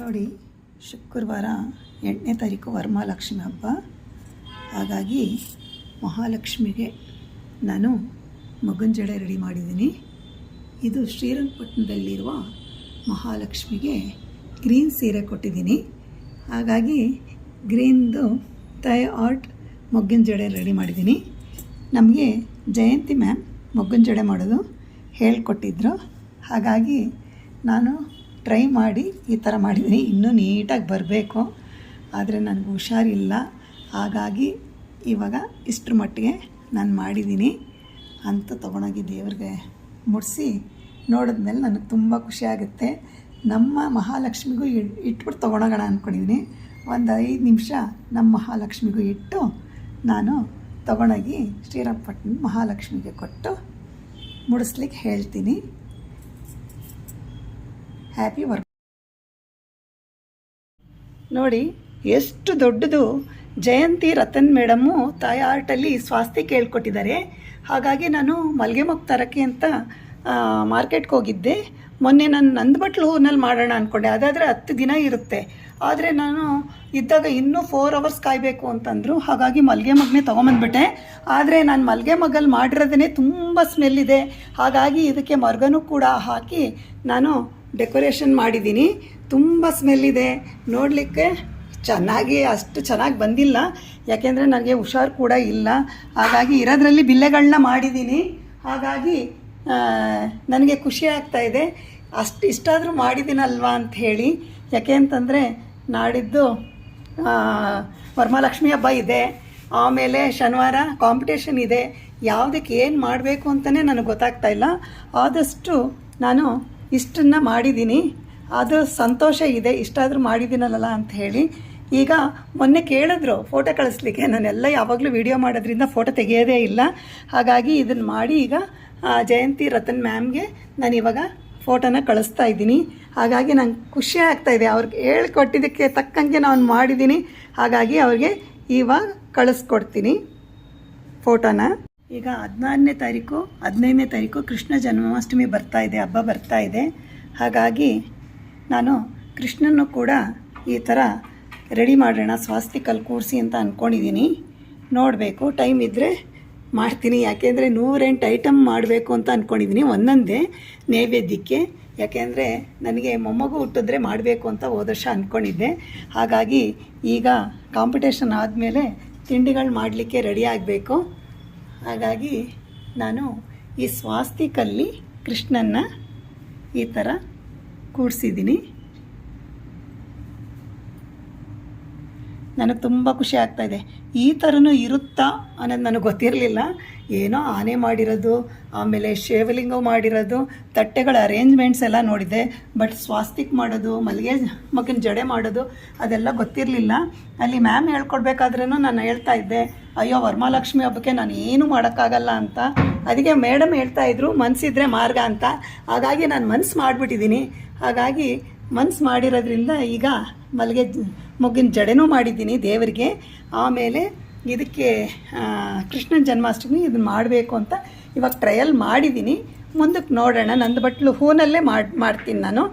ನೋಡಿ, ಶುಕ್ರವಾರ 8ನೇ ತಾರೀಕು ವರಮಹಾಲಕ್ಷ್ಮಿ ಹಬ್ಬ. ಹಾಗಾಗಿ ಮಹಾಲಕ್ಷ್ಮಿಗೆ ನಾನು ಮಗುನ ಜಡೆ ರೆಡಿ ಮಾಡಿದ್ದೀನಿ. ಇದು ಶ್ರೀರಂಗಪಟ್ಟಣದಲ್ಲಿರುವ ಮಹಾಲಕ್ಷ್ಮಿಗೆ ಗ್ರೀನ್ ಸೀರೆ ಕೊಟ್ಟಿದ್ದೀನಿ. ಹಾಗಾಗಿ ಗ್ರೀನ್ದು ತೈ ಆರ್ಟ್ ಮಗುನ ಜಡೆ ರೆಡಿ ಮಾಡಿದ್ದೀನಿ. ನಮಗೆ ಜಯಂತಿ ಮ್ಯಾಮ್ ಮಗುನ ಜಡೆ ಮಾಡೋದು ಹೇಳಿಕೊಟ್ಟಿದ್ರು. ಹಾಗಾಗಿ ನಾನು ಟ್ರೈ ಮಾಡಿ ಈ ಥರ ಮಾಡಿದ್ದೀನಿ. ಇನ್ನೂ ನೀಟಾಗಿ ಬರಬೇಕು, ಆದರೆ ನನಗೆ ಹುಷಾರಿಲ್ಲ. ಹಾಗಾಗಿ ಇವಾಗ ಇಷ್ಟರ ಮಟ್ಟಿಗೆ ನಾನು ಮಾಡಿದ್ದೀನಿ ಅಂತ ತೊಗೊಂಡೋಗಿ ದೇವ್ರಿಗೆ ಮುಡಿಸಿ ನೋಡಿದ್ಮೇಲೆ ನನಗೆ ತುಂಬ ಖುಷಿಯಾಗುತ್ತೆ. ನಮ್ಮ ಮಹಾಲಕ್ಷ್ಮಿಗೂ ಇಟ್ಬಿಟ್ಟು ತೊಗೊಂಡೋಗೋಣ ಅಂದ್ಕೊಂಡಿದ್ದೀನಿ. ಒಂದು 5 ನಿಮಿಷ ನಮ್ಮ ಮಹಾಲಕ್ಷ್ಮಿಗೂ ಇಟ್ಟು ನಾನು ತೊಗೊಂಡೋಗಿ ಶ್ರೀರಂಗಪಟ್ಟಣ ಮಹಾಲಕ್ಷ್ಮಿಗೆ ಕೊಟ್ಟು ಮುಡಿಸ್ಲಿಕ್ಕೆ ಹೇಳ್ತೀನಿ. Happy work. ನೋಡಿ ಎಷ್ಟು ದೊಡ್ಡದು. ಜಯಂತಿ ರತನ್ ಮೇಡಮ್ಮು ತಾಯಿ ಆರ್ಟಲ್ಲಿ ಸ್ವಾಸ್ತಿಕ್ ಹೇಳ್ಕೊಟ್ಟಿದ್ದಾರೆ. ಹಾಗಾಗಿ ನಾನು ಮಲ್ಲಿಗೆ ಮೊಗ್ಗು ತರೋಕ್ಕೆ ಅಂತ ಮಾರ್ಕೆಟ್ಗೆ ಹೋಗಿದ್ದೆ. ಮೊನ್ನೆ ನಾನು ನಂದಬಟ್ಲು ಹೂವಿನಲ್ಲಿ ಮಾಡೋಣ ಅಂದ್ಕೊಂಡೆ. ಅದಾದರೆ 10 ದಿನ ಇರುತ್ತೆ. ಆದರೆ ನಾನು ಇದ್ದಾಗ ಇನ್ನೂ 4 ಅವರ್ಸ್ ಕಾಯಬೇಕು ಅಂತಂದರು. ಹಾಗಾಗಿ ಮಲ್ಲಿಗೆ ಮೊಗ್ಗನ್ನೇ ತೊಗೊಂಬಂದ್ಬಿಟ್ಟೆ. ಆದರೆ ನಾನು ಮಲ್ಲಿಗೆ ಮೊಗ್ಗಲ್ಲಿ ಮಾಡಿರೋದೇ ತುಂಬ ಸ್ಮೆಲ್ ಇದೆ. ಹಾಗಾಗಿ ಇದಕ್ಕೆ ಮರ್ಗನೂ ಕೂಡ ಹಾಕಿ ನಾನು ಡೆಕೋರೇಷನ್ ಮಾಡಿದ್ದೀನಿ. ತುಂಬ ಸ್ಮೆಲ್ ಇದೆ. ನೋಡಲಿಕ್ಕೆ ಅಷ್ಟು ಚೆನ್ನಾಗಿ ಬಂದಿಲ್ಲ, ಯಾಕೆಂದರೆ ನನಗೆ ಹುಷಾರು ಕೂಡ ಇಲ್ಲ. ಹಾಗಾಗಿ ಇರೋದ್ರಲ್ಲಿ ಬಿಲ್ಲೆಗಳನ್ನ ಮಾಡಿದ್ದೀನಿ. ಹಾಗಾಗಿ ನನಗೆ ಖುಷಿ ಆಗ್ತಾಯಿದೆ. ಇಷ್ಟಾದರೂ ಮಾಡಿದ್ದೀನಲ್ವಾ ಅಂತ ಹೇಳಿ. ಯಾಕೆ ಅಂತಂದರೆ ನಾಡಿದ್ದು ವರಮಹಾಲಕ್ಷ್ಮಿ ಹಬ್ಬ ಇದೆ. ಆಮೇಲೆ ಶನಿವಾರ ಕಾಂಪಿಟೇಷನ್ ಇದೆ. ಯಾವುದಕ್ಕೆ ಏನು ಮಾಡಬೇಕು ಅಂತಲೇ ನನಗೆ ಗೊತ್ತಾಗ್ತಾಯಿಲ್ಲ. ಆದಷ್ಟು ನಾನು ಇಷ್ಟನ್ನು ಮಾಡಿದ್ದೀನಿ. ಅದು ಸಂತೋಷ ಇದೆ, ಇಷ್ಟಾದರೂ ಮಾಡಿದ್ದೀನಲ್ಲ ಅಂತ ಹೇಳಿ. ಈಗ ಮೊನ್ನೆ ಕೇಳಿದ್ರು ಫೋಟೋ ಕಳಿಸ್ಲಿಕ್ಕೆ. ನಾನೆಲ್ಲ ಯಾವಾಗಲೂ ವಿಡಿಯೋ ಮಾಡೋದ್ರಿಂದ ಫೋಟೋ ತೆಗೆಯೋದೇ ಇಲ್ಲ. ಹಾಗಾಗಿ ಇದನ್ನು ಮಾಡಿ ಈಗ ಜಯಂತಿ ರತನ್ ಮ್ಯಾಮ್ಗೆ ನಾನು ಇವಾಗ ಫೋಟೋನ ಕಳಿಸ್ತಾ ಇದ್ದೀನಿ. ಹಾಗಾಗಿ ನಂಗೆ ಖುಷಿ ಆಗ್ತಾಯಿದೆ. ಅವ್ರಿಗೆ ಹೇಳ್ಕೊಟ್ಟಿದ್ದಕ್ಕೆ ತಕ್ಕಂಗೆ ನಾನು ಮಾಡಿದ್ದೀನಿ. ಹಾಗಾಗಿ ಅವ್ರಿಗೆ ಇವಾಗ ಕಳಿಸ್ಕೊಡ್ತೀನಿ ಫೋಟೋನ. ಈಗ 14ನೇ ತಾರೀಕು 15ನೇ ತಾರೀಕು ಕೃಷ್ಣ ಜನ್ಮಾಷ್ಟಮಿ ಹಬ್ಬ ಬರ್ತಾ ಇದೆ. ಹಾಗಾಗಿ ನಾನು ಕೃಷ್ಣನ್ನು ಕೂಡ ಈ ಥರ ರೆಡಿ ಮಾಡೋಣ, ಸ್ವಾಸ್ತಿಕಲ್ಲಿ ಕೂರಿಸಿ ಅಂತ ಅಂದ್ಕೊಂಡಿದ್ದೀನಿ. ನೋಡಬೇಕು, ಟೈಮ್ ಇದ್ದರೆ ಮಾಡ್ತೀನಿ. ಯಾಕೆಂದರೆ 108 ಐಟಮ್ ಮಾಡಬೇಕು ಅಂತ ಅಂದ್ಕೊಂಡಿದ್ದೀನಿ ಒಂದೊಂದೇ ನೈವೇದ್ಯಕ್ಕೆ. ಯಾಕೆಂದರೆ ನನಗೆ ಮೊಮ್ಮಗು ಹುಟ್ಟಿದ್ರೆ ಮಾಡಬೇಕು ಅಂತ ಹೋದ ವರ್ಷ ಅಂದ್ಕೊಂಡಿದ್ದೆ. ಹಾಗಾಗಿ ಈಗ ಕಾಂಪಿಟೇಷನ್ ಆದಮೇಲೆ ತಿಂಡಿಗಳು ಮಾಡಲಿಕ್ಕೆ ರೆಡಿ ಆಗಬೇಕು. ಹಾಗಾಗಿ ನಾನು ಈ ಸ್ವಾಸ್ತಿಕಲ್ಲಿ ಕೃಷ್ಣನ್ನ ಈ ಥರ ಕೂಡಿಸಿದ್ದೀನಿ. ನನಗೆ ತುಂಬ ಖುಷಿ ಆಗ್ತಾಯಿದೆ. ಈ ಥರನೂ ಇರುತ್ತಾ ಅನ್ನೋದು ನನಗೆ ಗೊತ್ತಿರಲಿಲ್ಲ. ಏನೋ ಆನೆ ಮಾಡಿರೋದು, ಆಮೇಲೆ ಶಿವಲಿಂಗ ಮಾಡಿರೋದು, ತಟ್ಟೆಗಳ ಅರೇಂಜ್ಮೆಂಟ್ಸ್ ಎಲ್ಲ ನೋಡಿದೆ. ಬಟ್ ಸ್ವಾಸ್ತಿಕ್ ಮಾಡೋದು, ಮಲ್ಲಿಗೆ ಮಗನ ಜಡೆ ಮಾಡೋದು ಅದೆಲ್ಲ ಗೊತ್ತಿರಲಿಲ್ಲ. ಅಲ್ಲಿ ಮ್ಯಾಮ್ ಹೇಳ್ಕೊಡ್ಬೇಕಾದ್ರೂ ನಾನು ಹೇಳ್ತಾ ಇದ್ದೆ, ಅಯ್ಯೋ ವರಮಹಾಲಕ್ಷ್ಮಿ ಹಬ್ಬಕ್ಕೆ ನಾನು ಏನೂ ಮಾಡೋಕ್ಕಾಗಲ್ಲ ಅಂತ. ಅದಕ್ಕೆ ಮೇಡಮ್ ಹೇಳ್ತಾಯಿದ್ರು ಮನಸ್ಸಿದ್ರೆ ಮಾರ್ಗ ಅಂತ. ಹಾಗಾಗಿ ನಾನು ಮನಸ್ಸು ಮಾಡಿಬಿಟ್ಟಿದ್ದೀನಿ. ಹಾಗಾಗಿ ಮನಸ್ಸು ಮಾಡಿರೋದ್ರಿಂದ ಈಗ ಮಲ್ಲಿಗೆ ಮೊಗ್ಗಿನ ಜಡೆನೂ ಮಾಡಿದ್ದೀನಿ ದೇವರಿಗೆ. ಆಮೇಲೆ ಇದಕ್ಕೆ ಕೃಷ್ಣನ ಜನ್ಮಾಷ್ಟಮಿ ಇದನ್ನು ಮಾಡಬೇಕು ಅಂತ ಇವಾಗ ಟ್ರಯಲ್ ಮಾಡಿದ್ದೀನಿ. ಮುಂದಕ್ಕೆ ನೋಡೋಣ. ನಂದು ಬಟ್ಲು ಹೂನಲ್ಲೇ ಮಾಡ್ತೀನಿ ನಾನು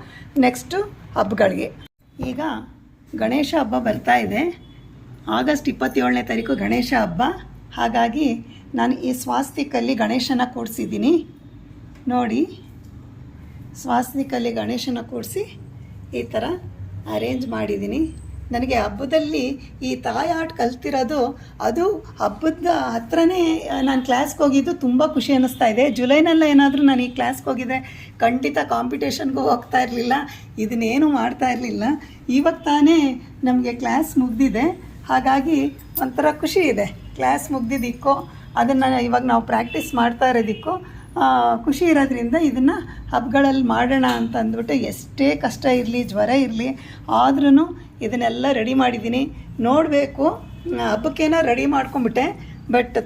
ನೆಕ್ಸ್ಟು ಹಬ್ಬಗಳಿಗೆ. ಈಗ ಗಣೇಶ ಹಬ್ಬ ಬರ್ತಾ ಇದೆ. ಆಗಸ್ಟ್ 27ನೇ ತಾರೀಕು ಗಣೇಶ ಹಬ್ಬ. ಹಾಗಾಗಿ ನಾನು ಈ ಸ್ವಾಸ್ತಿಕಲ್ಲಿ ಗಣೇಶನ ಕೂಡಿಸಿದ್ದೀನಿ. ನೋಡಿ, ಸ್ವಾಸ್ತಿಕಲ್ಲಿ ಗಣೇಶನ ಕೂಡಿಸಿ ಈ ಥರ ಅರೇಂಜ್ ಮಾಡಿದ್ದೀನಿ. ನನಗೆ ಹಬ್ಬದಲ್ಲಿ ಈ ತಾಯಿ ಆರ್ಟ್ ಕಲ್ತಿರೋದು, ಅದು ಹಬ್ಬದ ಹತ್ರನೇ ನಾನು ಕ್ಲಾಸ್ಗೆ ಹೋಗಿದ್ದು ತುಂಬ ಖುಷಿ ಅನ್ನಿಸ್ತಾ ಇದೆ. ಜುಲೈನಲ್ಲ ಏನಾದರೂ ನಾನು ಈ ಕ್ಲಾಸ್ಗೆ ಹೋಗಿದ್ದೆ ಖಂಡಿತ ಕಾಂಪಿಟೇಷನ್ಗೂ ಹೋಗ್ತಾ ಇರಲಿಲ್ಲ, ಇದನ್ನೇನು ಮಾಡ್ತಾ ಇರಲಿಲ್ಲ. ಇವಾಗ ತಾನೇ ನಮಗೆ ಕ್ಲಾಸ್ ಮುಗ್ದಿದೆ. ಹಾಗಾಗಿ ಒಂಥರ ಖುಷಿ ಇದೆ. ಕ್ಲಾಸ್ ಮುಗ್ದಿದ್ದಕ್ಕೋ ಅದನ್ನು ಇವಾಗ ನಾವು ಪ್ರಾಕ್ಟೀಸ್ ಮಾಡ್ತಾ ಇರೋದಕ್ಕೂ ಖುಷಿ ಇರೋದ್ರಿಂದ ಇದನ್ನು ಹಬ್ಬಗಳಲ್ಲಿ ಮಾಡೋಣ ಅಂತ ಅಂದ್ಬಿಟ್ಟು ಎಷ್ಟೇ ಕಷ್ಟ ಇರಲಿ, ಜ್ವರ ಇರಲಿ, ಆದ್ರೂ ಇದನ್ನೆಲ್ಲ ರೆಡಿ ಮಾಡಿದ್ದೀನಿ. ನೋಡಬೇಕು, ಹಬ್ಬಕ್ಕೇನೋ ರೆಡಿ ಮಾಡ್ಕೊಂಬಿಟ್ಟೆ. ಬಟ್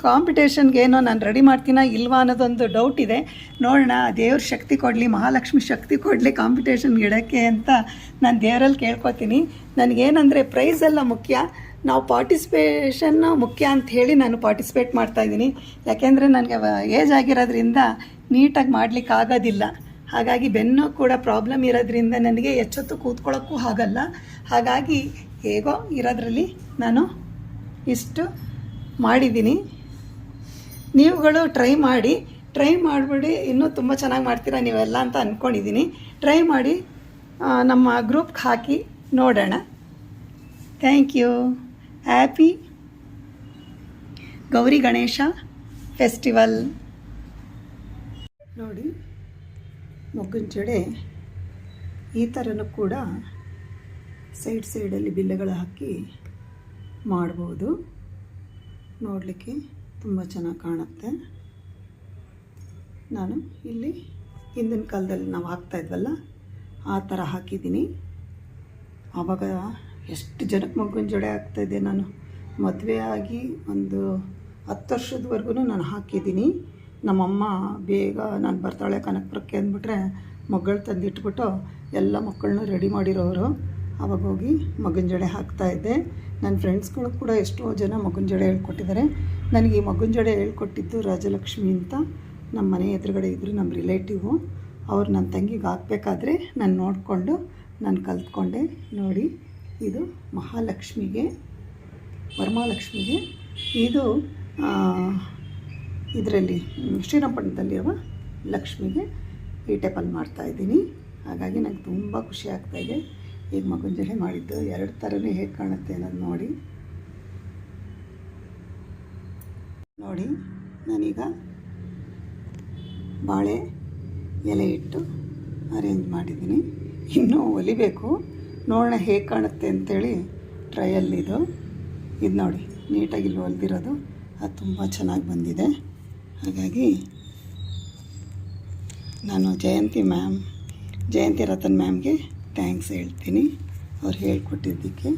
ಕಾಂಪಿಟೇಷನ್ಗೇನೋ ನಾನು ರೆಡಿ ಮಾಡ್ತೀನಾ ಇಲ್ವಾ ಅನ್ನೋದೊಂದು ಡೌಟ್ ಇದೆ. ನೋಡೋಣ, ದೇವ್ರ ಶಕ್ತಿ ಕೊಡಲಿ, ಮಹಾಲಕ್ಷ್ಮಿ ಶಕ್ತಿ ಕೊಡಲಿ ಕಾಂಪಿಟೇಷನ್ಗೆ ಇಡೋಕ್ಕೆ ಅಂತ ನಾನು ದೇವರಲ್ಲಿ ಕೇಳ್ಕೊತೀನಿ. ನನಗೇನಂದರೆ ಪ್ರೈಸೆಲ್ಲ ಮುಖ್ಯ, ನಾವು ಪಾರ್ಟಿಸಿಪೇಷನ್ನ ಮುಖ್ಯ ಅಂತ ಹೇಳಿ ನಾನು ಪಾರ್ಟಿಸಿಪೇಟ್ ಮಾಡ್ತಾಯಿದ್ದೀನಿ. ಯಾಕೆಂದರೆ ನನಗೆ ಏಜ್ ಆಗಿರೋದ್ರಿಂದ ನೀಟಾಗಿ ಮಾಡಲಿಕ್ಕೆ ಆಗೋದಿಲ್ಲ. ಹಾಗಾಗಿ ಬೆನ್ನು ಕೂಡ ಪ್ರಾಬ್ಲಮ್ ಇರೋದ್ರಿಂದ ನನಗೆ ಎಚ್ಚೊತ್ತು ಕೂತ್ಕೊಳ್ಳೋಕ್ಕೂ ಆಗಲ್ಲ. ಹಾಗಾಗಿ ಹೇಗೋ ಇರೋದ್ರಲ್ಲಿ ನಾನು ಇಷ್ಟು ಮಾಡಿದ್ದೀನಿ. ನೀವುಗಳು ಟ್ರೈ ಮಾಡಿಬಿಡಿ. ಇನ್ನೂ ತುಂಬ ಚೆನ್ನಾಗಿ ಮಾಡ್ತೀರಾ ನೀವೆಲ್ಲ ಅಂತ ಅಂದ್ಕೊಂಡಿದ್ದೀನಿ. ಟ್ರೈ ಮಾಡಿ ನಮ್ಮ ಗ್ರೂಪ್ಗೆ ಹಾಕಿ ನೋಡೋಣ. Thank you. Happy Gauri Ganesha festival. ನೋಡಿ, ಮೊಗ್ಗಿನ ಜಡೆ ಈ ಥರನೂ ಕೂಡ ಸೈಡಲ್ಲಿ ಬಿಲ್ಲೆಗಳು ಹಾಕಿ ಮಾಡ್ಬೋದು. ನೋಡಲಿಕ್ಕೆ ತುಂಬ ಚೆನ್ನಾಗಿ ಕಾಣುತ್ತೆ. ನಾನು ಇಲ್ಲಿ ಹಿಂದಿನ ಕಾಲದಲ್ಲಿ ನಾವು ಹಾಕ್ತಾಯಿದ್ವಲ್ಲ ಆ ಥರ ಹಾಕಿದ್ದೀನಿ. ಆವಾಗ ಎಷ್ಟು ಜನಕ್ಕೆ ಮಗುವಿನ ಜಡೆ ಹಾಕ್ತಾಯಿದ್ದೆ ನಾನು. ಮದುವೆ ಆಗಿ ಒಂದು 10 ವರ್ಷದವರೆಗೂ ನಾನು ಹಾಕಿದ್ದೀನಿ. ನಮ್ಮಮ್ಮ ಬೇಗ ನಾನು ಬರ್ತಾಳೆ ಕನಕಪುರಕ್ಕೆ ಅಂದ್ಬಿಟ್ರೆ ಮಗಳು ತಂದಿಟ್ಬಿಟ್ಟು ಎಲ್ಲ ಮಕ್ಕಳನ್ನೂ ರೆಡಿ ಮಾಡಿರೋರು. ಆವಾಗ ಹೋಗಿ ಮಗುವಿನ ಜಡೆ ಹಾಕ್ತಾಯಿದ್ದೆ. ನನ್ನ ಫ್ರೆಂಡ್ಸ್ಗಳು ಕೂಡ ಎಷ್ಟೋ ಜನ ಮಗುವಿನ ಜಡೆ ಹೇಳ್ಕೊಟ್ಟಿದ್ದಾರೆ. ನನಗೆ ಈ ಮಗುವಿನ ಜಡೆ ಹೇಳ್ಕೊಟ್ಟಿದ್ದು ರಾಜಲಕ್ಷ್ಮಿ ಅಂತ ನಮ್ಮ ಮನೆ ಎದುರುಗಡೆ ಇದ್ದರು, ನಮ್ಮ ರಿಲೇಟಿವು. ಅವ್ರು ನನ್ನ ತಂಗಿಗೆ ಹಾಕಬೇಕಾದ್ರೆ ನಾನು ನೋಡಿಕೊಂಡು ನಾನು ಕಲ್ತ್ಕೊಂಡೆ. ನೋಡಿ, ಇದು ಮಹಾಲಕ್ಷ್ಮಿಗೆ, ವರಮಹಾಲಕ್ಷ್ಮಿಗೆ. ಇದು ಇದರಲ್ಲಿ ಶ್ರೀರಂಗಪಟ್ಟಣದಲ್ಲಿರುವ ಲಕ್ಷ್ಮಿಗೆ ಈ ಟೈಪಲ್ಲಿ ಮಾಡ್ತಾಯಿದ್ದೀನಿ. ಹಾಗಾಗಿ ನನಗೆ ತುಂಬ ಖುಷಿ ಆಗ್ತಾಯಿದೆ. ಈಗ ಮಗುವಿನ ಜಡೆ ಮಾಡಿದ್ದು 2 ಥರನೇ ಹೇಗೆ ಕಾಣುತ್ತೆ ಅನ್ನೋದು ನೋಡಿ. ನಾನೀಗ ಬಾಳೆ ಎಲೆ ಇಟ್ಟು ಅರೇಂಜ್ ಮಾಡಿದ್ದೀನಿ. ಇನ್ನೂ ಹೊಲಿಬೇಕು, ನೋಡೋಣ ಹೇಗೆ ಕಾಣುತ್ತೆ ಅಂಥೇಳಿ ಟ್ರಯಲ್ಲಿದು. ಇದು ನೋಡಿ, ನೀಟಾಗಿ ಇಲ್ಲಿ ಹೊಲಿದಿರೋದು ಅದು ತುಂಬ ಚೆನ್ನಾಗಿ ಬಂದಿದೆ. ಹಾಗಾಗಿ ನಾನು ಜಯಂತಿ ರತನ್ ಮ್ಯಾಮ್ಗೆ ಥ್ಯಾಂಕ್ಸ್ ಹೇಳ್ತೀನಿ, ಅವ್ರು ಹೇಳ್ಕೊಟ್ಟಿದ್ದಕ್ಕೆ.